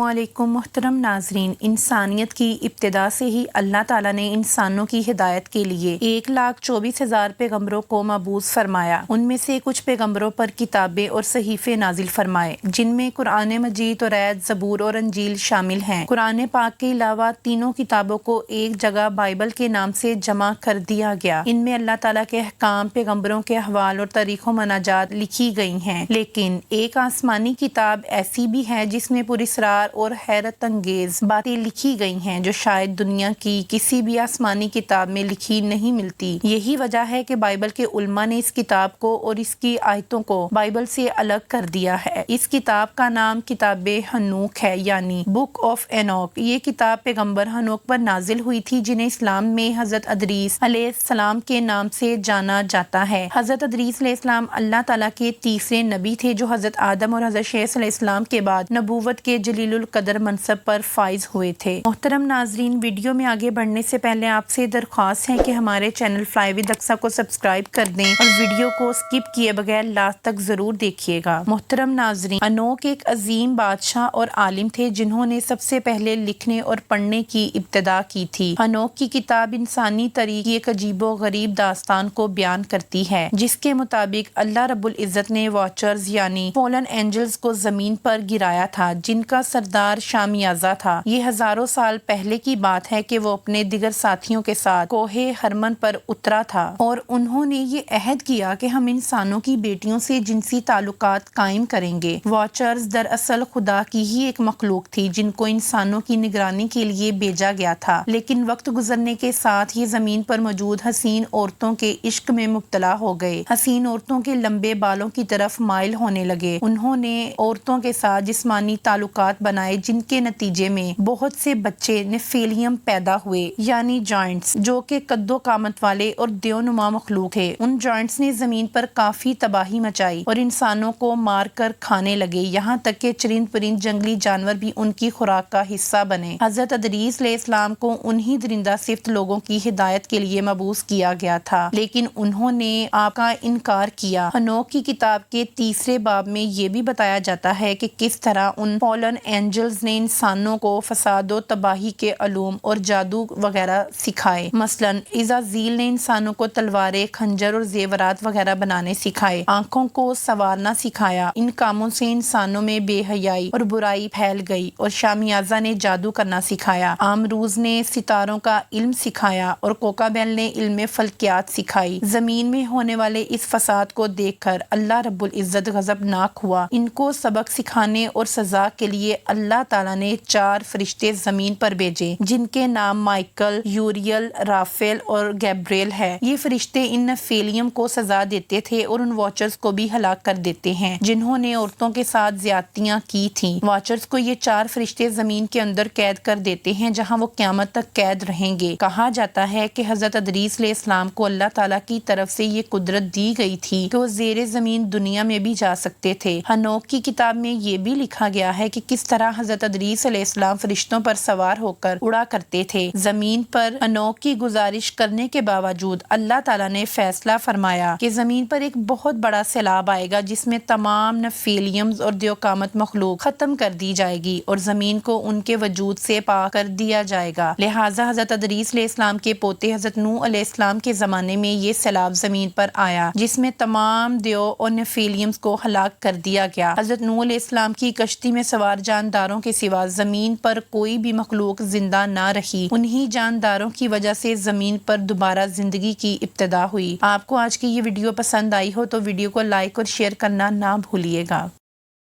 علیکم محترم ناظرین، انسانیت کی ابتدا سے ہی اللہ تعالیٰ نے انسانوں کی ہدایت کے لیے 1,24,000 پیغمبروں کو مبعوث فرمایا۔ ان میں سے کچھ پیغمبروں پر کتابیں اور صحیفے نازل فرمائے، جن میں قرآن مجید، توریت، زبور اور انجیل شامل ہیں۔ قرآن پاک کے علاوہ تینوں کتابوں کو ایک جگہ بائبل کے نام سے جمع کر دیا گیا۔ ان میں اللہ تعالیٰ کے احکام، پیغمبروں کے احوال اور طریق و مناجات لکھی گئی ہیں، لیکن ایک آسمانی کتاب ایسی بھی ہے جس میں پراسرار اور حیرت انگیز باتیں لکھی گئی ہیں جو شاید دنیا کی کسی بھی آسمانی کتاب میں لکھی نہیں ملتی۔ یہی وجہ ہے کہ بائبل کے علماء نے اس کتاب کو اور اس کی آیتوں کو بائبل سے الگ کر دیا ہے۔ اس کتاب کا نام کتاب ہنوک ہے، یعنی بک آف اینوک۔ یہ کتاب پیغمبر ہنوک پر نازل ہوئی تھی، جنہیں اسلام میں حضرت ادریس علیہ السلام کے نام سے جانا جاتا ہے۔ حضرت ادریس علیہ السلام اللہ تعالیٰ کے تیسرے نبی تھے جو حضرت آدم اور حضرت شیث علیہ السلام کے بعد نبوت کے جلیل القدر منصب پر فائز ہوئے تھے۔ محترم ناظرین، ویڈیو میں آگے بڑھنے سے پہلے آپ سے درخواست ہے کہ ہمارے چینل فلائی ود اقصیٰ کو سبسکرائب کر دیں اور ویڈیو کو سکپ کیے بغیر لاسٹ تک ضرور دیکھیے گا۔ محترم ناظرین، انوک ایک عظیم بادشاہ اور عالم تھے جنہوں نے سب سے پہلے لکھنے اور پڑھنے کی ابتدا کی تھی۔ انوک کی کتاب انسانی تاریخ کی ایک عجیب و غریب داستان کو بیان کرتی ہے، جس کے مطابق اللہ رب العزت نے واچرز یعنی فالن اینجلز کو زمین پر گرایا تھا، جن کا سردار شامیازہ تھا۔ یہ ہزاروں سال پہلے کی بات ہے کہ وہ اپنے دیگر ساتھیوں کے ساتھ کوہ ہرمن پر اترا تھا اور انہوں نے یہ عہد کیا کہ ہم انسانوں کی بیٹیوں سے جنسی تعلقات قائم کریں گے۔ واچرز دراصل خدا کی ہی ایک مخلوق تھی جن کو انسانوں کی نگرانی کے لیے بھیجا گیا تھا، لیکن وقت گزرنے کے ساتھ یہ زمین پر موجود حسین عورتوں کے عشق میں مبتلا ہو گئے۔ حسین عورتوں کے لمبے بالوں کی طرف مائل ہونے لگے۔ انہوں نے عورتوں کے ساتھ جسمانی تعلقات بنائے، جن کے نتیجے میں بہت سے بچے نیفیلیم پیدا ہوئے، یعنی جائنٹس، جو کہ قد و قامت والے اور دیونما مخلوق تھے۔ ان جائنٹس نے زمین پر کافی تباہی مچائی اور انسانوں کو مار کر کھانے لگے، یہاں تک کہ چرند پرند جنگلی جانور بھی ان کی خوراک کا حصہ بنے۔ حضرت ادریس علیہ السلام کو انہی درندہ صفت لوگوں کی ہدایت کے لیے مبعوث کیا گیا تھا، لیکن انہوں نے آپ کا انکار کیا۔ ہنوک کی کتاب کے تیسرے باب میں یہ بھی بتایا جاتا ہے کہ کس طرح ان فالن اینجلز نے انسانوں کو فساد و تباہی کے علوم اور جادو وغیرہ سکھائے۔ مثلاً عزازیل نے انسانوں کو تلواریں، خنجر اور زیورات وغیرہ بنانے سکھائے، آنکھوں کو سنوارنا سکھایا۔ ان کاموں سے انسانوں میں بے حیائی اور برائی پھیل گئی، اور شامیازہ نے جادو کرنا سکھایا۔ آمروز نے ستاروں کا علم سکھایا اور کوکابیل نے علم فلکیات سکھائی۔ زمین میں ہونے والے اس فساد کو دیکھ کر اللہ رب العزت غضبناک ہوا۔ ان کو سبق سکھانے اور سزا کے لیے اللہ تعالیٰ نے 4 فرشتے زمین پر بھیجے، جن کے نام مائیکل، یوریل، رافیل اور گیبریل ہے۔ یہ فرشتے ان نیفیلیم کو سزا دیتے تھے اور ان واچرز کو بھی ہلاک کر دیتے ہیں جنہوں نے عورتوں کے ساتھ زیادتیاں کی تھیں۔ واچرز کو یہ 4 فرشتے زمین کے اندر قید کر دیتے ہیں، جہاں وہ قیامت تک قید رہیں گے۔ کہا جاتا ہے کہ حضرت ادریس علیہ السلام کو اللہ تعالیٰ کی طرف سے یہ قدرت دی گئی تھی کہ وہ زیر زمین دنیا میں بھی جا سکتے تھے۔ ہنوک کی کتاب میں یہ بھی لکھا گیا ہے کہ کس طرح حضرت ادریس علیہ السلام فرشتوں پر سوار ہو کر اڑا کرتے تھے۔ زمین پر ہنوک کی گزارش کرنے کے باوجود اللہ تعالیٰ نے فیصلہ فرمایا کہ زمین پر ایک بہت بڑا سیلاب آئے گا، جس میں تمام نیفیلیمز اور دیوقامت مخلوق ختم کر دی جائے گی اور زمین کو ان کے وجود سے پاک کر دیا جائے گا۔ لہٰذا حضرت ادریس علیہ السلام کے پوتے حضرت نوح علیہ السلام کے زمانے میں یہ سیلاب زمین پر آیا، جس میں تمام دیو اور نیفیلیمز کو ہلاک کر دیا گیا۔ حضرت نوح علیہ السلام کی کشتی میں سوار جانداروں کے سوا زمین پر کوئی بھی مخلوق زندہ نہ رہی۔ انہی جانداروں کی وجہ سے زمین پر دوبارہ زندگی کی ابتدا ہوئی۔ آپ کو آج کی یہ ویڈیو پسند آئی ہو تو ویڈیو کو لائک اور شیئر کرنا نہ بھولیے گا۔